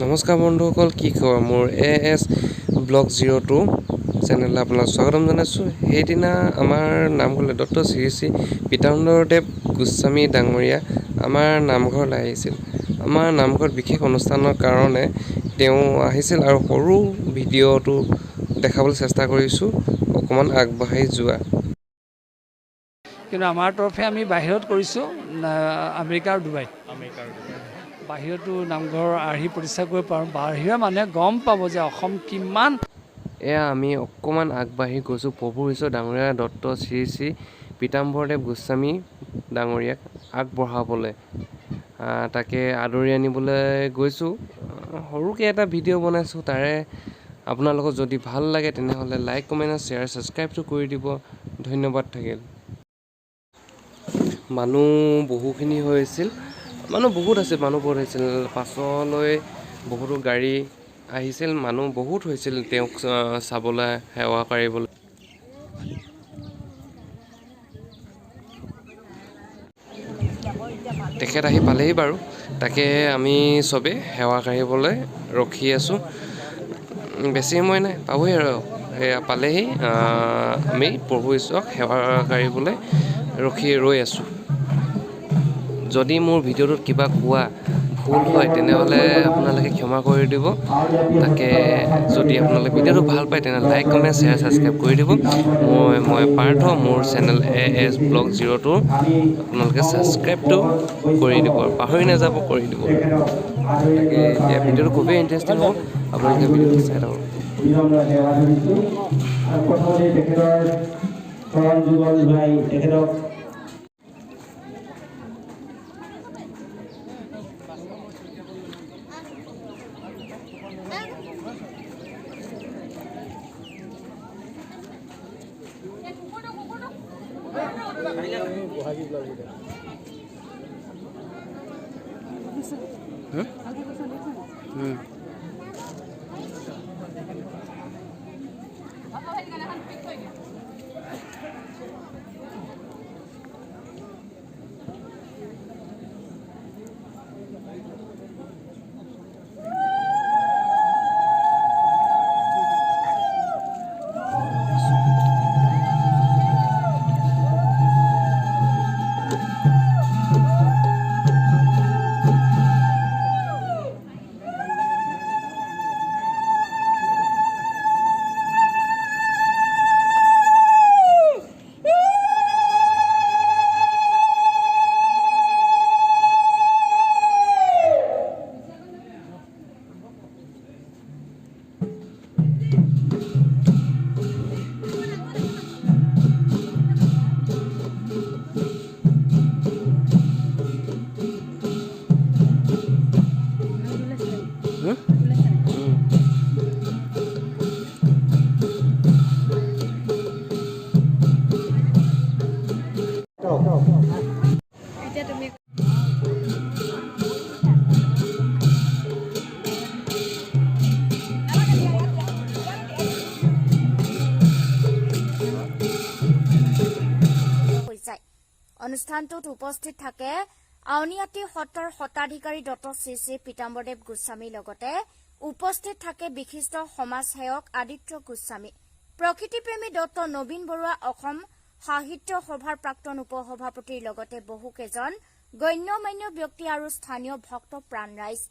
নমস্কাৰ বন্ধুসকল, কি খবৰ? মোৰ AS ব্লগ 02 চেনেললৈ আপোনাক স্বাগতম জনাইছোঁ। সেইদিনা আমাৰ নামঘৰলৈ ডক্টৰ শ্ৰী শ্ৰী পীতাম্বৰদেৱ গোস্বামী ডাঙৰীয়া আমাৰ নামঘৰলৈ আহিছিল। আমাৰ নামঘৰত বিশেষ অনুষ্ঠানৰ কাৰণে তেওঁ আহিছিল আৰু সৰু ভিডিঅ'টো দেখাবলৈ চেষ্টা কৰিছোঁ, অকণমান আগবাঢ়ি যোৱা। কিন্তু আমাৰ তৰফে আমি বাহিৰত কৰিছোঁ, আমেৰিকা আৰু ডুবাই। বাহিৰতো নামঘৰ আৰ্হি প্ৰতিষ্ঠা কৰিব পাৰোঁ। বাহিৰৰ মানুহে গম পাব যে অসম কিমান। এয়া আমি অকণমান আগবাঢ়ি গৈছোঁ প্ৰভু ঈশ্বৰ ডাঙৰীয়া ডক্টৰ শ্ৰী শ্ৰী পীতাম্বৰদেৱ গোস্বামী ডাঙৰীয়াক আগবঢ়াবলৈ। তাকে আদৰি আনিবলৈ গৈছোঁ। সৰুকৈ এটা ভিডিঅ' বনাইছোঁ, তাৰে আপোনালোকৰ যদি ভাল লাগে তেনেহ'লে লাইক, কমেণ্ট, শ্বেয়াৰ, ছাবস্ক্ৰাইবটো কৰি দিব। ধন্যবাদ থাকিল। মানুহ বহুখিনি হৈছিল, মানুহ বহুত আছিল। পাছলৈ বহুতো গাড়ী আহিছিল, মানুহ বহুত হৈছিল তেওঁক চাবলৈ, সেৱা কৰিবলৈ। তেখেত আহি পালেহি বাৰু, তাকে আমি চবেই সেৱা কাঢ়িবলৈ ৰখি আছোঁ। বেছি সময় নাই, পাবহি আৰু এয়া পালেহি। আমি প্ৰভু ঈশ্বৰক সেৱা কাঢ়িবলৈ ৰৈ আছোঁ। যদি মোৰ ভিডিঅ'টোত কিবা কোৱা ভুল হয় তেনেহ'লে আপোনালোকে ক্ষমা কৰি দিব। তাকে যদি আপোনালোকে ভিডিঅ'টো ভাল পায় তেনেহ'লে লাইক, কমেণ্ট, শ্বেয়াৰ, ছাবস্ক্ৰাইব কৰি দিব। মই পাৰ্থ, মোৰ চেনেল AS ব্লগ 02 আপোনালোকে ছাবস্ক্ৰাইবটো কৰি দিব আৰু পাহৰি নাযাব, কৰি দিব। তাকে এতিয়া ভিডিঅ'টো খুবেই ইণ্টাৰেষ্টিং হ'ব, আপোনালোকে ভিডিঅ'টো চাই থাকক। অনুষ্ঠানটোত উপস্থিত থাকে আউনীআটী সত্ৰৰ শতাধিকাৰী ডক্টৰ শ্ৰী শ্ৰী পীতাম্বৰদেৱ গোস্বামীৰ লগতে উপস্থিত থাকে বিশিষ্ট সমাজসেৱক আদিত্য গোস্বামী, প্ৰকৃতিপ্ৰেমী ডক্টৰ নবীন বৰুৱা, অসম সাহিত্য সভাৰ প্ৰাক্তন উপসভাপতিৰ লগতে বহুকেইজন গণ্যমান্য ব্যক্তি আৰু স্থানীয় ভক্ত প্ৰাণ ৰাইজ।